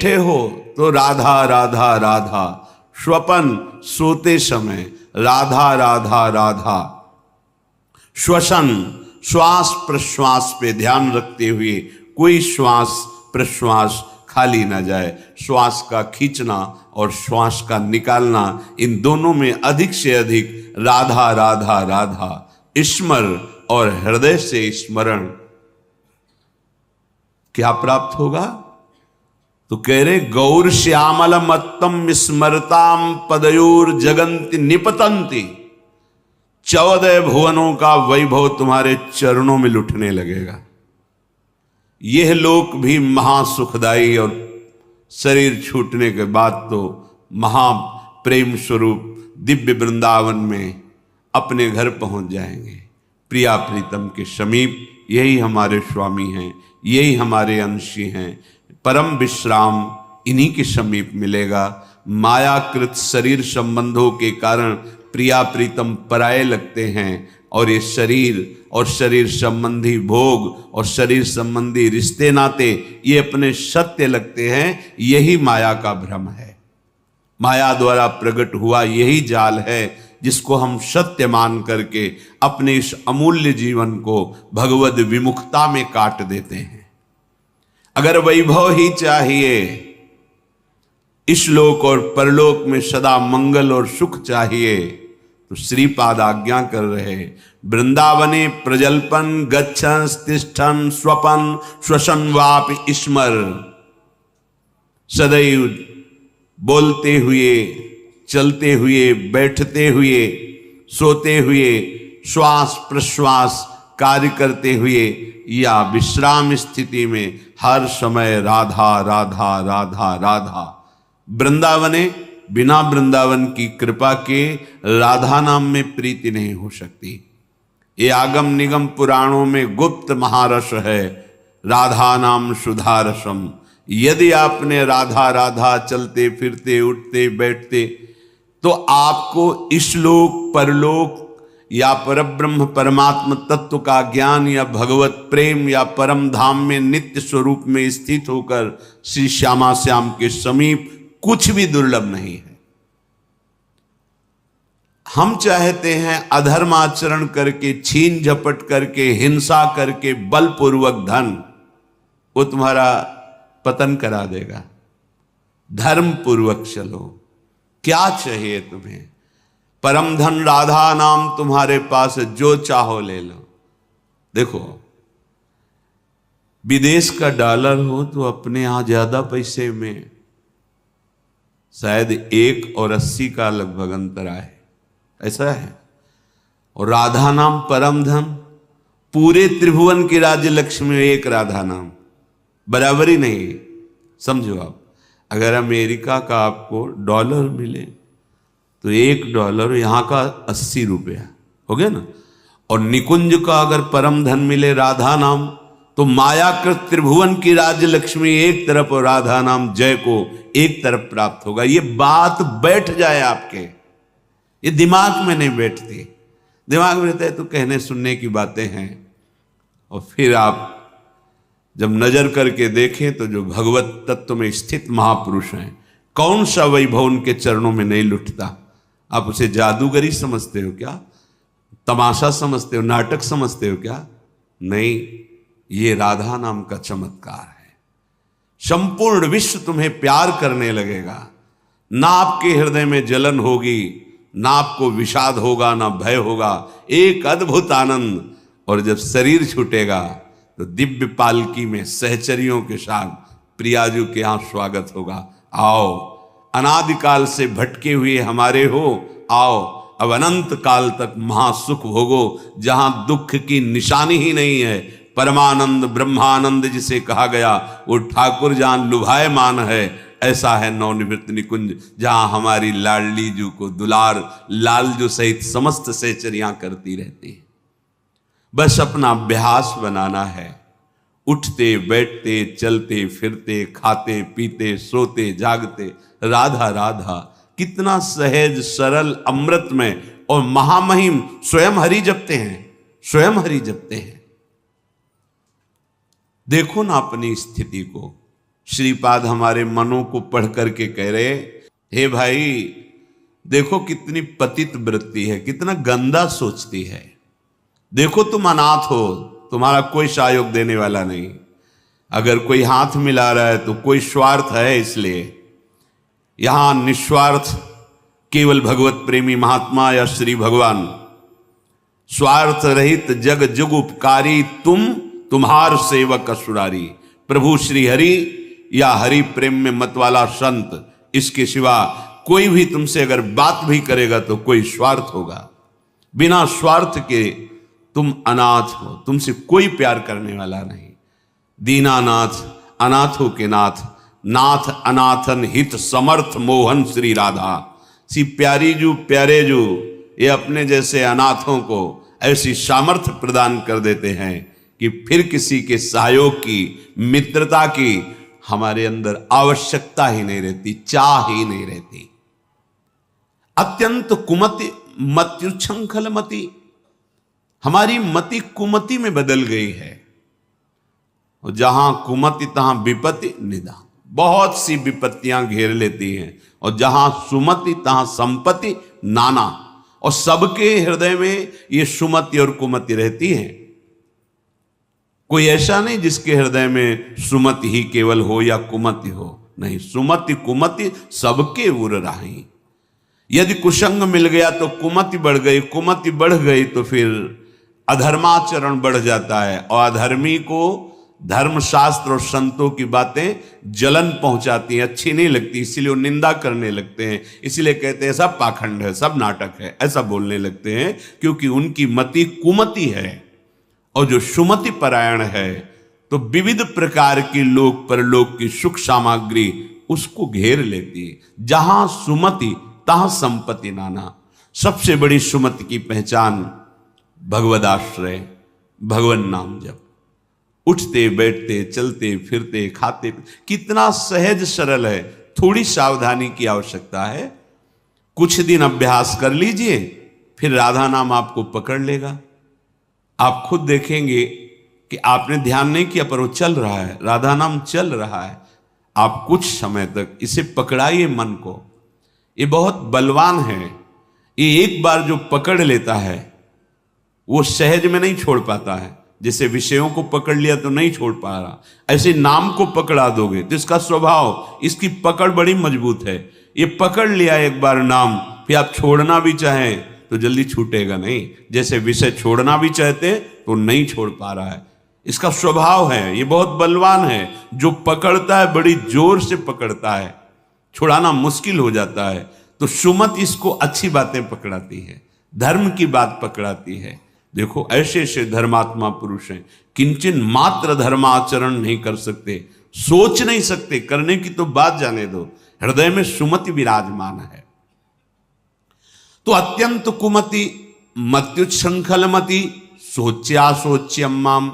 बैठे हो तो राधा राधा राधा, स्वपन सोते समय राधा राधा राधा, श्वसन श्वास प्रश्वास पे ध्यान रखते हुए कोई श्वास प्रश्वास खाली ना जाए, श्वास का खींचना और श्वास का निकालना, इन दोनों में अधिक से अधिक राधा राधा राधा स्मर और हृदय से स्मरण। क्या प्राप्त होगा? तो कह रहे गौर श्यामल मत्तम स्मरताम पदयोर जगंति निपतंती, 14 भुवनों का वैभव तुम्हारे चरणों में लुटने लगेगा। यह लोक भी महासुखदायी और शरीर छूटने के बाद तो महाप्रेम स्वरूप दिव्य वृंदावन में अपने घर पहुंच जाएंगे, प्रिया प्रीतम के समीप। यही हमारे स्वामी हैं, यही हमारे अंशी हैं। परम विश्राम इन्हीं के समीप मिलेगा। मायाकृत शरीर संबंधों के कारण प्रिया प्रीतम पराये लगते हैं, और ये शरीर और शरीर संबंधी भोग और शरीर संबंधी रिश्ते नाते ये अपने सत्य लगते हैं। यही माया का भ्रम है, माया द्वारा प्रकट हुआ यही जाल है, जिसको हम सत्य मान करके अपने इस अमूल्य जीवन को भगवद विमुखता में काट देते हैं। अगर वैभव ही चाहिए, इस लोक और परलोक में सदा मंगल और सुख चाहिए, तो श्रीपाद आज्ञा कर रहे वृंदावने प्रजल्पन गच्छन तिष्ठन स्वपन श्वसन वापि स्मर। सदैव बोलते हुए, चलते हुए, बैठते हुए, सोते हुए, श्वास प्रश्वास कार्य करते हुए या विश्राम स्थिति में हर समय राधा राधा राधा राधा। वृंदावने, बिना वृंदावन की कृपा के राधा नाम में प्रीति नहीं हो सकती। ये आगम निगम पुराणों में गुप्त महारस है, राधा नाम सुधारसम। यदि आपने राधा राधा चलते फिरते उठते बैठते, तो आपको इस लोक परलोक या परब्रह्म परमात्म तत्व का ज्ञान या भगवत प्रेम या परम धाम में नित्य स्वरूप में स्थित होकर श्री श्यामा श्याम के समीप कुछ भी दुर्लभ नहीं है। हम चाहते हैं अधर्म आचरण करके, छीन झपट करके, हिंसा करके, बलपूर्वक धन, वो तुम्हारा पतन करा देगा। धर्म पूर्वक चलो। क्या चाहिए तुम्हें? परम धन राधा नाम तुम्हारे पास, जो चाहो ले लो। देखो, विदेश का डॉलर हो तो अपने यहां ज्यादा पैसे में शायद 1 और 80 का लगभग अंतर आए, ऐसा है। और राधा नाम परम धन, पूरे त्रिभुवन की राज्य लक्ष्मी में एक राधा नाम, बराबरी नहीं। समझो आप, अगर अमेरिका का आपको डॉलर मिले तो $1 यहाँ का 80 रुपया हो गया ना। और निकुंज का अगर परम धन मिले राधा नाम, तो मायाकृत त्रिभुवन की राज्य लक्ष्मी एक तरफ और राधा नाम जय को एक तरफ प्राप्त होगा। ये बात बैठ जाए आपके, ये दिमाग में नहीं बैठती। दिमाग में रहता है तो कहने सुनने की बातें हैं, और फिर आप जब नजर करके देखें तो जो भगवत तत्व में स्थित महापुरुष हैं, कौन सा वैभव उनके चरणों में नहीं लुटता। आप उसे जादूगरी समझते हो क्या? तमाशा समझते हो? नाटक समझते हो क्या? नहीं, ये राधा नाम का चमत्कार है। संपूर्ण विश्व तुम्हें प्यार करने लगेगा। ना आपके हृदय में जलन होगी, ना आपको विषाद होगा, ना भय होगा। एक अद्भुत आनंद। और जब शरीर छूटेगा तो दिव्य पालकी में सहचरियों के साथ प्रियाजू के यहां स्वागत होगा। आओ, अनादिकाल से भटके हुए हमारे हो, आओ अब अनंत काल तक महासुख भोगो, जहां दुख की निशानी ही नहीं है। परमानंद ब्रह्मानंद जिसे कहा गया, वो ठाकुर जान लुभायमान है। ऐसा है नवनिवृत्त निकुंज, जहां हमारी लाडली जू को दुलार लाल जो सहित समस्त सहचरियां करती रहती हैं। बस अपना अभ्यास बनाना है। उठते बैठते चलते फिरते खाते पीते सोते जागते राधा राधा, कितना सहज सरल अमृत में और महामहिम स्वयं हरि जपते हैं, स्वयं हरि जपते हैं। देखो ना अपनी स्थिति को, श्रीपाद हमारे मनों को पढ़ करके कह रहे, हे भाई देखो कितनी पतित वृत्ति है, कितना गंदा सोचती है। देखो तुम अनाथ हो, तुम्हारा कोई सहयोग देने वाला नहीं। अगर कोई हाथ मिला रहा है तो कोई स्वार्थ है, इसलिए यहां निस्वार्थ केवल भगवत प्रेमी महात्मा या श्री भगवान, स्वार्थ रहित जग जुग उपकारी, तुम्हार सेवक असुरारी। प्रभु श्री हरि या हरि प्रेम में मत वाला संत, इसके सिवा कोई भी तुमसे अगर बात भी करेगा तो कोई स्वार्थ होगा। बिना स्वार्थ के तुम अनाथ हो, तुमसे कोई प्यार करने वाला नहीं। दीनानाथ अनाथों के नाथ, नाथ अनाथन हित समर्थ मोहन श्री राधा। सी प्यारी जू प्यारे जू, ये अपने जैसे अनाथों को ऐसी सामर्थ्य प्रदान कर देते हैं कि फिर किसी के सहयोग की, मित्रता की हमारे अंदर आवश्यकता ही नहीं रहती, चाह ही नहीं रहती। अत्यंत कुमति मत्युच्छृंखल मति, हमारी मति कुमति में बदल गई है। और जहां कुमति तहां विपत्ति निदान, बहुत सी विपत्तियां घेर लेती हैं। और जहां सुमति तहां संपत्ति नाना, और सबके हृदय में ये सुमति और कुमति रहती है। कोई ऐसा नहीं जिसके हृदय में सुमति ही केवल हो या कुमति हो, नहीं, सुमति कुमति सबके उर राही। यदि कुसंग मिल गया तो कुमति बढ़ गई, कुमति बढ़ गई तो फिर अधर्माचरण बढ़ जाता है। और अधर्मी को धर्मशास्त्र और संतों की बातें जलन पहुंचाती हैं, अच्छी नहीं लगती, इसीलिए वो निंदा करने लगते हैं। इसीलिए कहते हैं सब पाखंड है, सब नाटक है, ऐसा बोलने लगते हैं, क्योंकि उनकी मति कुमति है। और जो सुमति परायण है तो विविध प्रकार की लोक परलोक की सुख सामग्री उसको घेर लेती है। जहां सुमति तहां संपत्ति नाना। सबसे बड़ी सुमति की पहचान भगवदाश्रय, भगवन नाम जप। उठते बैठते चलते फिरते खाते, कितना सहज सरल है। थोड़ी सावधानी की आवश्यकता है। कुछ दिन अभ्यास कर लीजिए, फिर राधा नाम आपको पकड़ लेगा। आप खुद देखेंगे कि आपने ध्यान नहीं किया पर वो चल रहा है, राधा नाम चल रहा है। आप कुछ समय तक इसे पकड़ाइए मन को, ये बहुत बलवान है। ये एक बार जो पकड़ लेता है वो सहज में नहीं छोड़ पाता है। जैसे विषयों को पकड़ लिया तो नहीं छोड़ पा रहा, ऐसे नाम को पकड़ा दोगे तो इसका स्वभाव, इसकी पकड़ बड़ी मजबूत है। ये पकड़ लिया एक बार नाम, फिर आप छोड़ना भी चाहें तो जल्दी छूटेगा नहीं। जैसे विषय छोड़ना भी चाहते तो नहीं छोड़ पा रहा है, इसका स्वभाव है। ये बहुत बलवान है, जो पकड़ता है बड़ी जोर से पकड़ता है, छुड़ाना मुश्किल हो जाता है। तो सुमत इसको अच्छी बातें पकड़ाती है, धर्म की बात पकड़ाती है। देखो ऐसे ऐसे धर्मात्मा पुरुष हैं, किंचन मात्र धर्माचरण नहीं कर सकते, सोच नहीं सकते, करने की तो बात जाने दो, हृदय में सुमति विराजमान है। तो अत्यंत कुमति मत्युच्छृंखल मति, सोच्या सोच्यम्माम,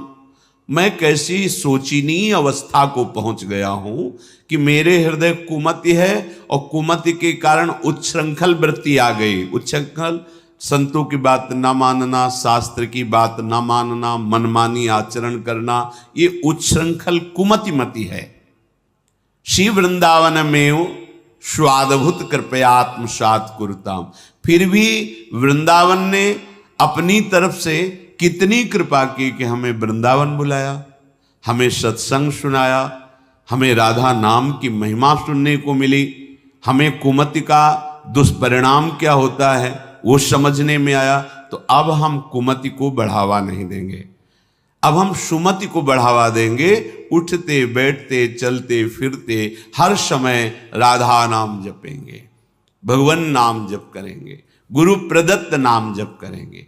मैं कैसी सोचनीय अवस्था को पहुंच गया हूं कि मेरे हृदय कुमति है और कुमति के कारण उच्छृंखल वृत्ति आ गई। उच्छृंखल संतों की बात न मानना, शास्त्र की बात न मानना, मनमानी आचरण करना, ये उच्छृंखल कुमति मति है। श्री वृंदावन में स्वादभुत कृपया आत्मसात कुरुताम, फिर भी वृंदावन ने अपनी तरफ से कितनी कृपा की कि हमें वृंदावन बुलाया, हमें सत्संग सुनाया, हमें राधा नाम की महिमा सुनने को मिली, हमें कुमति का दुष्परिणाम क्या होता है वो समझने में आया। तो अब हम कुमति को बढ़ावा नहीं देंगे, अब हम सुमति को बढ़ावा देंगे। उठते बैठते चलते फिरते हर समय राधा नाम जपेंगे, भगवान नाम जप करेंगे, गुरु प्रदत्त नाम जप करेंगे।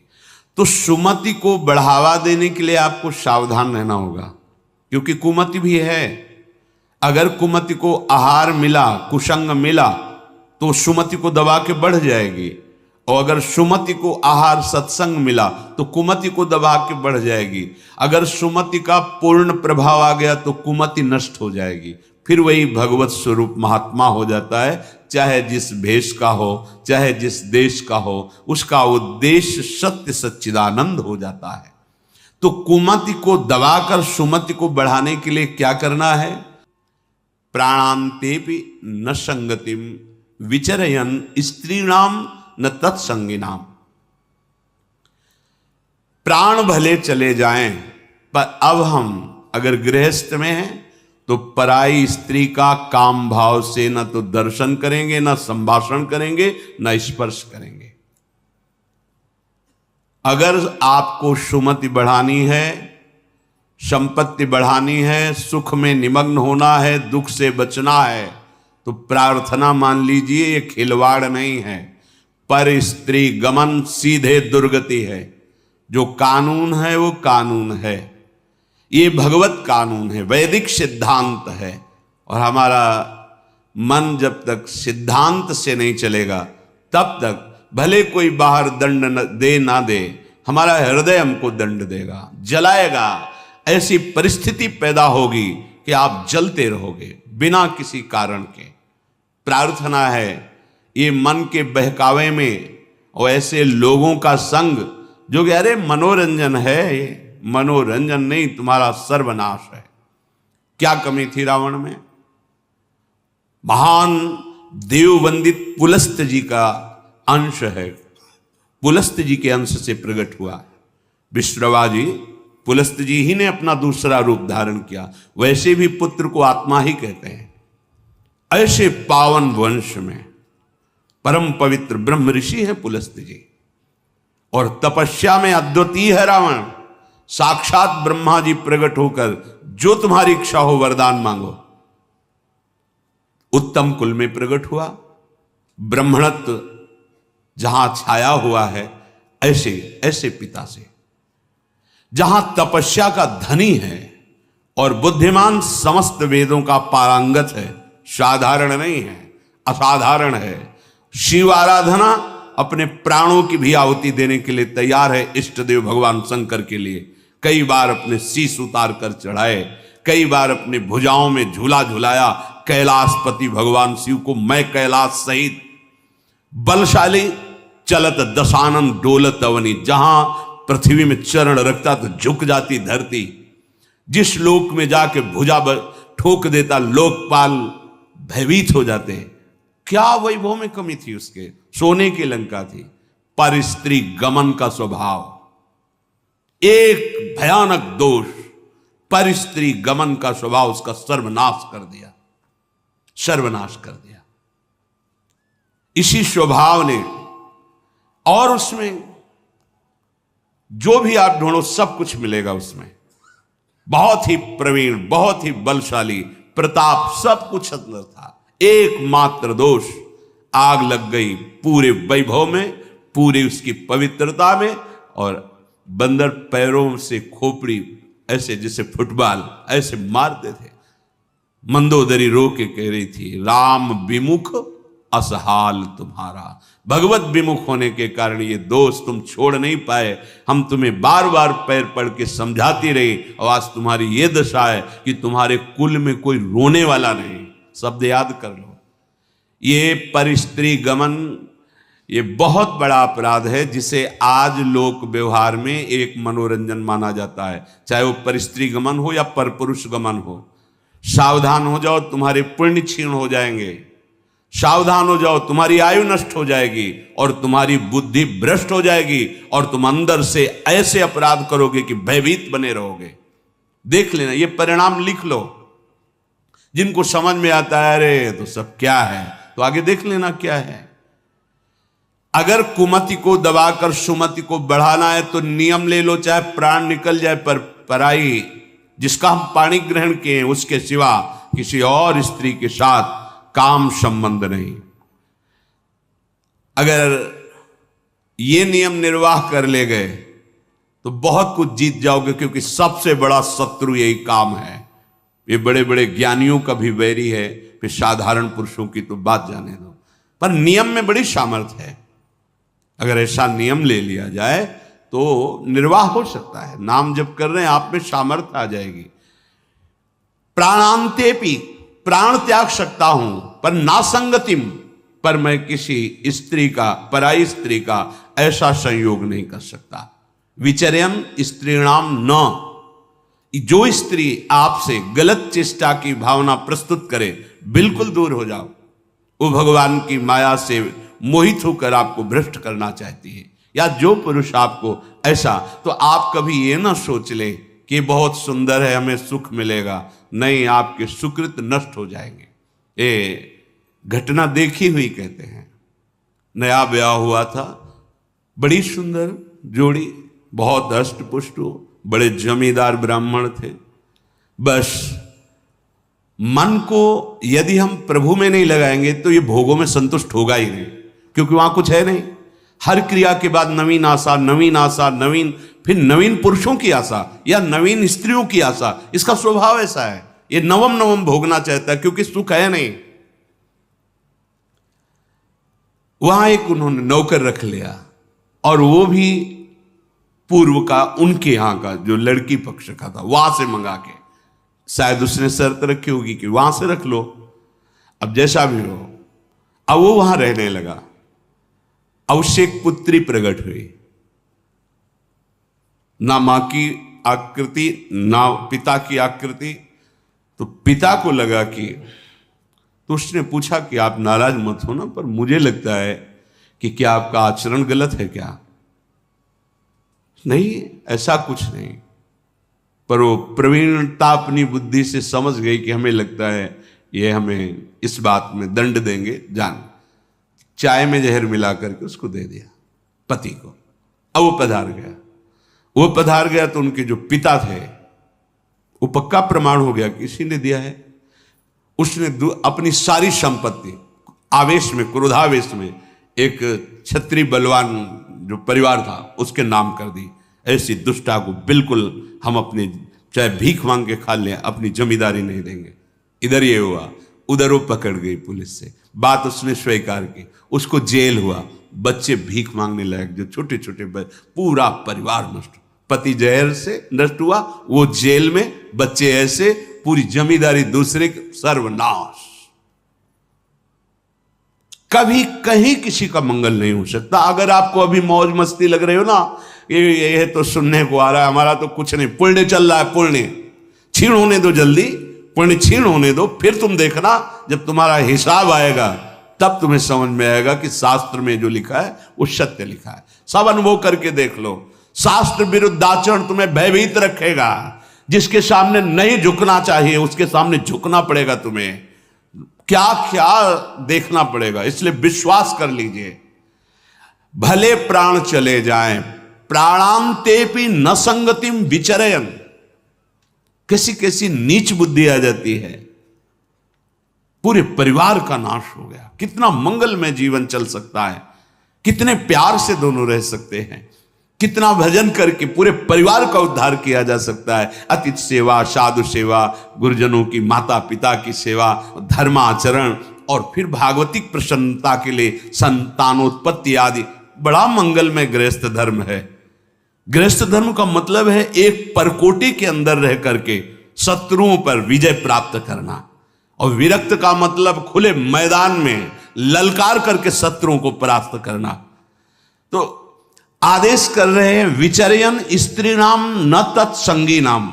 तो सुमति को बढ़ावा देने के लिए आपको सावधान रहना होगा, क्योंकि कुमति भी है। अगर कुमति को आहार मिला, कुसंग मिला, तो सुमति को दबा के बढ़ जाएगी। और अगर सुमति को आहार सत्संग मिला तो कुमति को दबा के बढ़ जाएगी। अगर सुमति का पूर्ण प्रभाव आ गया तो कुमति नष्ट हो जाएगी, फिर वही भगवत स्वरूप महात्मा हो जाता है। चाहे जिस भेष का हो, चाहे जिस देश का हो, उसका उद्देश्य सत्य सच्चिदानंद हो जाता है। तो कुमति को दबाकर सुमति को बढ़ाने के लिए क्या करना है? प्राणांतेपि न संगतिम विचरयन स्त्रीणाम न तत्संगिनाम। प्राण भले चले जाएं, पर अब हम अगर गृहस्थ में हैं तो पराई स्त्री का काम भाव से न तो दर्शन करेंगे, न संभाषण करेंगे, न स्पर्श करेंगे। अगर आपको सुमति बढ़ानी है, संपत्ति बढ़ानी है, सुख में निमग्न होना है, दुख से बचना है, तो प्रार्थना मान लीजिए ये खिलवाड़ नहीं है। पर स्त्री गमन सीधे दुर्गति है। जो कानून है वो कानून है, ये भगवत कानून है, वैदिक सिद्धांत है। और हमारा मन जब तक सिद्धांत से नहीं चलेगा तब तक भले कोई बाहर दंड दे ना दे, हमारा हृदय हमको दंड देगा, जलाएगा। ऐसी परिस्थिति पैदा होगी कि आप जलते रहोगे बिना किसी कारण के। प्रार्थना है ये मन के बहकावे में और ऐसे लोगों का संग जो कि अरे मनोरंजन है, ये मनोरंजन नहीं, तुम्हारा सर्वनाश है। क्या कमी थी रावण में? महान देववंदित पुलस्त जी का अंश है, पुलस्त जी के अंश से प्रकट हुआ। विश्रवा जी, पुलस्त जी ही ने अपना दूसरा रूप धारण किया। वैसे भी पुत्र को आत्मा ही कहते हैं। ऐसे पावन वंश में परम पवित्र ब्रह्म ऋषि हैं पुलस्त जी, और तपस्या में अद्वितीय है रावण। साक्षात ब्रह्मा जी प्रकट होकर जो तुम्हारी इच्छा हो वरदान मांगो। उत्तम कुल में प्रकट हुआ। ब्राह्मणत्व जहां छाया हुआ है, ऐसे ऐसे पिता से, जहां तपस्या का धनी है और बुद्धिमान समस्त वेदों का पारंगत है, साधारण नहीं है, असाधारण है। शिव आराधना अपने प्राणों की भी आहुति देने के लिए तैयार है। इष्ट देव भगवान शंकर के लिए कई बार अपने शीश उतार कर चढ़ाए, कई बार अपने भुजाओं में झूला झुलाया। कैलाशपति भगवान शिव को मैं कैलाश सहित बलशाली चलत दशानन डोलत अवनी, जहां पृथ्वी में चरण रखता तो झुक जाती धरती। जिस लोक में जाके भुजा ठोक देता लोकपाल भयभीत हो जाते। क्या वैभव में कमी थी उसके? सोने की लंका थी। पर स्त्री गमन का स्वभाव एक भयानक दोष, पर स्त्री गमन का स्वभाव उसका सर्वनाश कर दिया, सर्वनाश कर दिया। इसी स्वभाव ने, और उसमें जो भी आप ढूंढो सब कुछ मिलेगा उसमें। बहुत ही प्रवीण, बहुत ही बलशाली, प्रताप, सब कुछ अंदर था। एकमात्र दोष, आग लग गई पूरे वैभव में, पूरी उसकी पवित्रता में। और बंदर पैरों से खोपड़ी ऐसे जैसे फुटबॉल ऐसे मारते थे। मंदोदरी रो के कह रही थी, राम विमुख असहाल तुम्हारा। भगवत विमुख होने के कारण ये दोष तुम छोड़ नहीं पाए। हम तुम्हें बार बार पैर पड़ के समझाती रही, और आज तुम्हारी ये दशा है कि तुम्हारे कुल में कोई रोने वाला नहीं। शब्द याद कर लो। ये पर स्त्री गमन, ये बहुत बड़ा अपराध है, जिसे आज लोक व्यवहार में एक मनोरंजन माना जाता है। चाहे वो पर स्त्री गमन हो या पर पुरुष गमन हो। सावधान हो जाओ, तुम्हारे पुण्य क्षीण हो जाएंगे। सावधान हो जाओ, तुम्हारी आयु नष्ट हो जाएगी और तुम्हारी बुद्धि भ्रष्ट हो जाएगी, और तुम अंदर से ऐसे अपराध करोगे कि भयभीत बने रहोगे। देख लेना, ये परिणाम लिख लो। जिनको समझ में आता है अरे तो सब क्या है, तो आगे देख लेना क्या है। अगर कुमति को दबाकर सुमति को बढ़ाना है तो नियम ले लो, चाहे प्राण निकल जाए, पर पराई जिसका हम पाणी ग्रहण किए हैं उसके सिवा किसी और स्त्री के साथ काम संबंध नहीं। अगर ये नियम निर्वाह कर ले गए तो बहुत कुछ जीत जाओगे, क्योंकि सबसे बड़ा शत्रु यही काम है। ये बड़े बड़े ज्ञानियों का भी वैरी है, फिर साधारण पुरुषों की तो बात जाने दो। पर नियम में बड़ी सामर्थ्य है। अगर ऐसा नियम ले लिया जाए तो निर्वाह हो सकता है। नाम जप कर रहे हैं, आप में सामर्थ्य आ जाएगी। प्राणांतेपि, प्राण त्याग सकता हूं, पर नासंगतिम, पर मैं किसी स्त्री का, पराई स्त्री का ऐसा संयोग नहीं कर सकता। विचर्यन स्त्रीणाम न, जो स्त्री आपसे गलत चेष्टा की भावना प्रस्तुत करे बिल्कुल दूर हो जाओ। वो भगवान की माया से मोहित होकर आपको भ्रष्ट करना चाहती है। या जो पुरुष आपको ऐसा, तो आप कभी ये ना सोच ले कि बहुत सुंदर है, हमें सुख मिलेगा। नहीं, आपके सुकृत नष्ट हो जाएंगे। ये घटना देखी हुई कहते हैं। नया ब्याह हुआ था, बड़ी सुंदर जोड़ी, बहुत अष्ट पुष्ट, बड़े जमींदार ब्राह्मण थे। बस मन को यदि हम प्रभु में नहीं लगाएंगे तो ये भोगों में संतुष्ट होगा ही नहीं, क्योंकि वहां कुछ है नहीं। हर क्रिया के बाद नवीन आशा, नवीन आशा, नवीन, फिर नवीन पुरुषों की आशा या नवीन स्त्रियों की आशा। इसका स्वभाव ऐसा है, ये नवम नवम भोगना चाहता है, क्योंकि सुख है नहीं। वहां एक उन्होंने नौकर रख लिया, और वो भी पूर्व का, उनके यहां का, जो लड़की पक्ष का था, वहां से मंगा के। शायद उसने शर्त रखी होगी कि वहां से रख लो, अब जैसा भी हो। अब वो वहां रहने लगा। अब उससे एक पुत्री प्रकट हुई, ना मां की आकृति ना पिता की आकृति। तो पिता को लगा कि, तो उसने पूछा कि आप नाराज मत हो ना, पर मुझे लगता है कि क्या आपका आचरण गलत है क्या? नहीं, ऐसा कुछ नहीं। पर वो प्रवीणता अपनी बुद्धि से समझ गई कि हमें लगता है ये हमें इस बात में दंड देंगे। जान, चाय में जहर मिला करके उसको दे दिया पति को। अब वो पधार गया तो उनके जो पिता थे, वो पक्का प्रमाण हो गया कि इसी ने दिया है। उसने अपनी सारी संपत्ति आवेश में, क्रोधावेश में, एक क्षत्रिय बलवान जो परिवार था उसके नाम कर दी। ऐसी दुष्टा को बिल्कुल हम अपने, चाहे भीख मांग के खा लें, अपनी जमींदारी नहीं देंगे। इधर ये हुआ, उधर वो पकड़ गई पुलिस से, बात उसने स्वीकार की, उसको जेल हुआ। बच्चे भीख मांगने लायक, जो छोटे छोटे पूरा परिवार नष्ट। पति जहर से नष्ट हुआ, वो जेल में, बच्चे ऐसे, पूरी जमींदारी दूसरे, सर्वनाश। कभी कहीं किसी का मंगल नहीं हो सकता। अगर आपको अभी मौज मस्ती लग रही हो ना, ये तो सुनने को आ रहा है, हमारा तो कुछ नहीं, पुण्य चल रहा है, पुण्य छीण होने दो, जल्दी पुण्य छीण होने दो, फिर तुम देखना जब तुम्हारा हिसाब आएगा तब तुम्हें समझ में आएगा कि शास्त्र में जो लिखा है वो सत्य लिखा है। सब अनुभव करके देख लो। शास्त्र विरुद्ध आचरण तुम्हें भयभीत रखेगा। जिसके सामने नहीं झुकना चाहिए उसके सामने झुकना पड़ेगा तुम्हें, क्या क्या देखना पड़ेगा। इसलिए विश्वास कर लीजिए, भले प्राण चले जाएं, प्राणांतेपि न संगतिम विचरयन। कैसी कैसी नीच बुद्धि आ जाती है, पूरे परिवार का नाश हो गया। कितना मंगलमय जीवन चल सकता है, कितने प्यार से दोनों रह सकते हैं, कितना भजन करके पूरे परिवार का उद्धार किया जा सकता है। अतिथि सेवा, साधु सेवा, गुरुजनों की, माता पिता की सेवा, धर्माचरण, और फिर भागवतिक प्रसन्नता के लिए संतानोत्पत्ति आदि। बड़ा मंगलमय गृहस्थ धर्म है। गृहस्थ धर्म का मतलब है एक परकोटी के अंदर रह करके शत्रुओं पर विजय प्राप्त करना, और विरक्त का मतलब खुले मैदान में ललकार करके शत्रुओं को परास्त करना। तो आदेश कर रहे हैं, विचरयन स्त्री नाम न तत्संगी नाम।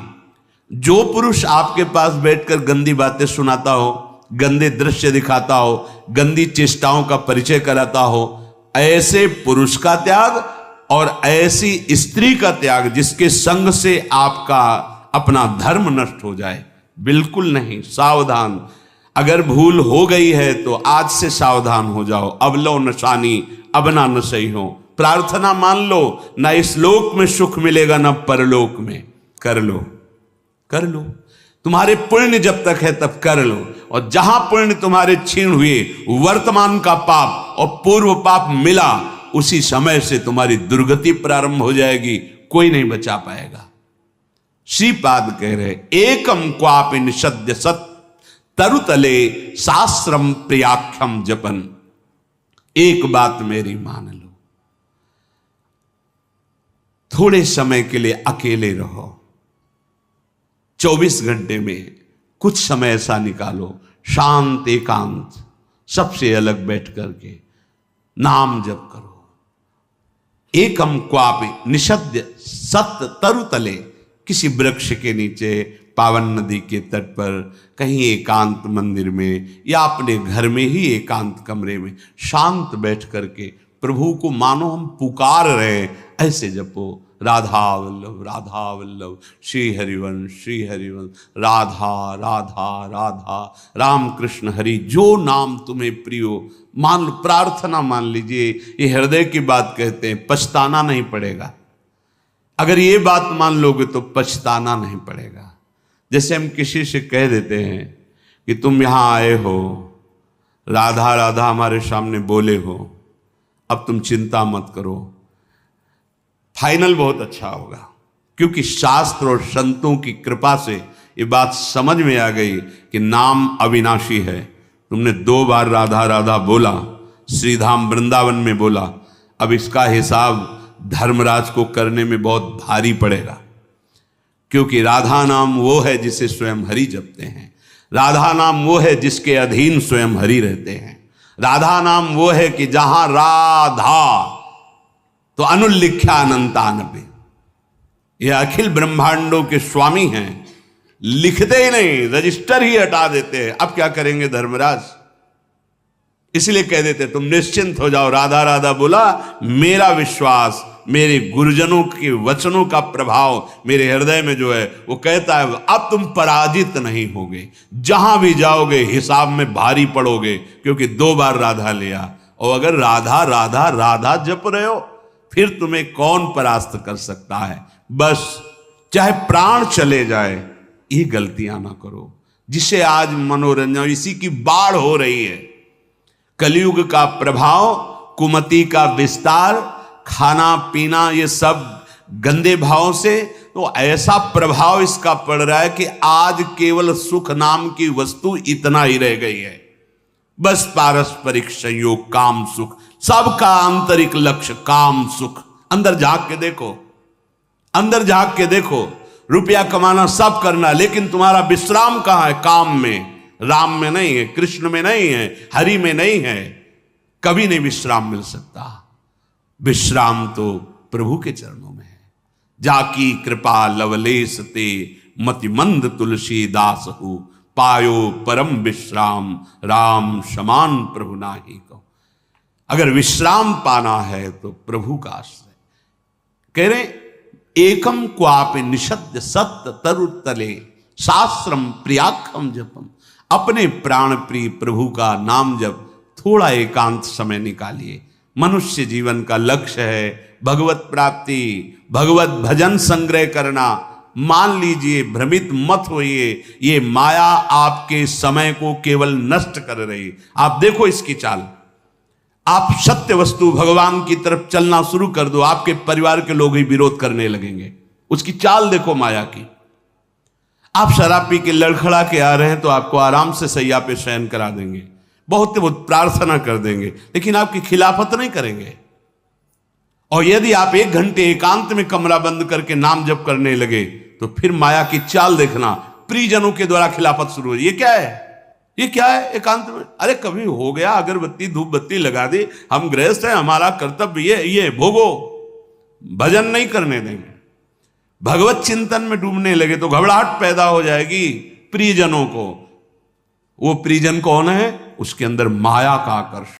जो पुरुष आपके पास बैठकर गंदी बातें सुनाता हो, गंदे दृश्य दिखाता हो, गंदी चेष्टाओं का परिचय कराता हो, ऐसे पुरुष का त्याग और ऐसी स्त्री का त्याग जिसके संग से आपका अपना धर्म नष्ट हो जाए, बिल्कुल नहीं। सावधान। अगर भूल हो गई है तो आज से सावधान हो जाओ। अब लो नशानी, अब ना न सही हो। प्रार्थना मान लो, ना इस लोक में सुख मिलेगा ना परलोक में। कर लो, कर लो। तुम्हारे पुण्य जब तक है तब कर लो, और जहां पुण्य तुम्हारे छीण हुए, वर्तमान का पाप और पूर्व पाप मिला, उसी समय से तुम्हारी दुर्गति प्रारंभ हो जाएगी, कोई नहीं बचा पाएगा। श्रीपाद कह रहे, एकम क्वापि निषद्य सत तरुतले शास्त्रम प्रियाख्यम जपन। एक बात मेरी मान लो, थोड़े समय के लिए अकेले रहो। 24 घंटे में कुछ समय ऐसा निकालो, शांत एकांत, सबसे अलग बैठ करके नाम जप करो। एकम क्वापि निषद्य सत तरुतले, किसी वृक्ष के नीचे, पावन नदी के तट पर, कहीं एकांत मंदिर में, या अपने घर में ही एकांत कमरे में शांत बैठ करके प्रभु को मानो हम पुकार रहे हैं, ऐसे जपो। राधा वल्लभ श्री हरिवंश राधा राधा राधा राम कृष्ण हरि, जो नाम तुम्हें प्रियो। मान प्रार्थना मान लीजिए, ये हृदय की बात कहते हैं, पछताना नहीं पड़ेगा। अगर ये बात मान लोगे तो पछताना नहीं पड़ेगा। जैसे हम किसी से कह देते हैं कि तुम यहाँ आए हो, राधा राधा हमारे सामने बोले हो, अब तुम चिंता मत करो, फाइनल बहुत अच्छा होगा। क्योंकि शास्त्र और संतों की कृपा से ये बात समझ में आ गई कि नाम अविनाशी है। तुमने 2 बार राधा राधा बोला, श्रीधाम वृंदावन में बोला, अब इसका हिसाब धर्मराज को करने में बहुत भारी पड़ेगा। क्योंकि राधा नाम वो है जिसे स्वयं हरि जपते हैं, राधा नाम वो है जिसके अधीन स्वयं हरि रहते हैं, राधा नाम वो है कि जहां राधा तो अनुल्लिख्या अनंतानबे, ये अखिल ब्रह्मांडों के स्वामी हैं, लिखते ही नहीं, रजिस्टर ही हटा देते हैं। अब क्या करेंगे धर्मराज? इसलिए कह देते तुम निश्चिंत हो जाओ, राधा राधा बोला, मेरा विश्वास, मेरे गुरुजनों के वचनों का प्रभाव मेरे हृदय में जो है वो कहता है अब तुम पराजित नहीं होगे, जहां भी जाओगे हिसाब में भारी पड़ोगे, क्योंकि 2 बार राधा लिया। और अगर राधा राधा राधा जप रहे हो फिर तुम्हें कौन परास्त कर सकता है। बस चाहे प्राण चले जाए, ये गलतियां ना करो जिसे आज मनोरंजन, इसी की बाढ़ हो रही है। कलयुग का प्रभाव, कुमति का विस्तार, खाना पीना, ये सब गंदे भावों से तो ऐसा प्रभाव इसका पड़ रहा है कि आज केवल सुख नाम की वस्तु इतना ही रह गई है। बस पारस्परिक संयोग, काम सुख, सबका आंतरिक लक्ष्य काम सुख। अंदर झांक के देखो, अंदर झांक के देखो, रुपया कमाना सब करना, लेकिन तुम्हारा विश्राम कहां है? काम में, राम में नहीं है, कृष्ण में नहीं है, हरि में नहीं है। कभी नहीं विश्राम मिल सकता। विश्राम तो प्रभु के चरणों में है। जाकी कृपा लवलेश ते मतिमंद तुलसीदास हु, पायो परम विश्राम राम समान प्रभु नाही को। अगर विश्राम पाना है तो प्रभु का आश्रय। कह रहे एकम क्वापि निषद्य सत्य तरुतले शास्त्रम प्रियाखम जपम। अपने प्राण प्रिय प्रभु का नाम जप थोड़ा एकांत समय निकालिए। मनुष्य जीवन का लक्ष्य है भगवत प्राप्ति, भगवत भजन संग्रह करना। मान लीजिए, भ्रमित मत होइए, ये माया आपके समय को केवल नष्ट कर रही। आप देखो इसकी चाल, आप सत्य वस्तु भगवान की तरफ चलना शुरू कर दो, आपके परिवार के लोग ही विरोध करने लगेंगे। उसकी चाल देखो माया की। आप शराब पी के लड़खड़ा के आ रहे हैं तो आपको आराम से सैया पे शयन करा देंगे, बहुत प्रार्थना कर देंगे, लेकिन आपकी खिलाफत नहीं करेंगे। और यदि आप 1 घंटे एकांत में कमरा बंद करके नाम जप करने लगे तो फिर माया की चाल देखना, प्रियजनों के द्वारा खिलाफत शुरू हो। ये क्या है, ये क्या है एकांत में? अरे कभी हो गया, अगरबत्ती धूप बत्ती लगा दी, हम गृहस्थ हैं, हमारा कर्तव्य ये भोगो, भजन नहीं करने देंगे। भगवत चिंतन में डूबने लगे तो घबराहट पैदा हो जाएगी प्रियजनों को। वो प्रियजन कौन है? उसके अंदर माया का आकर्षण।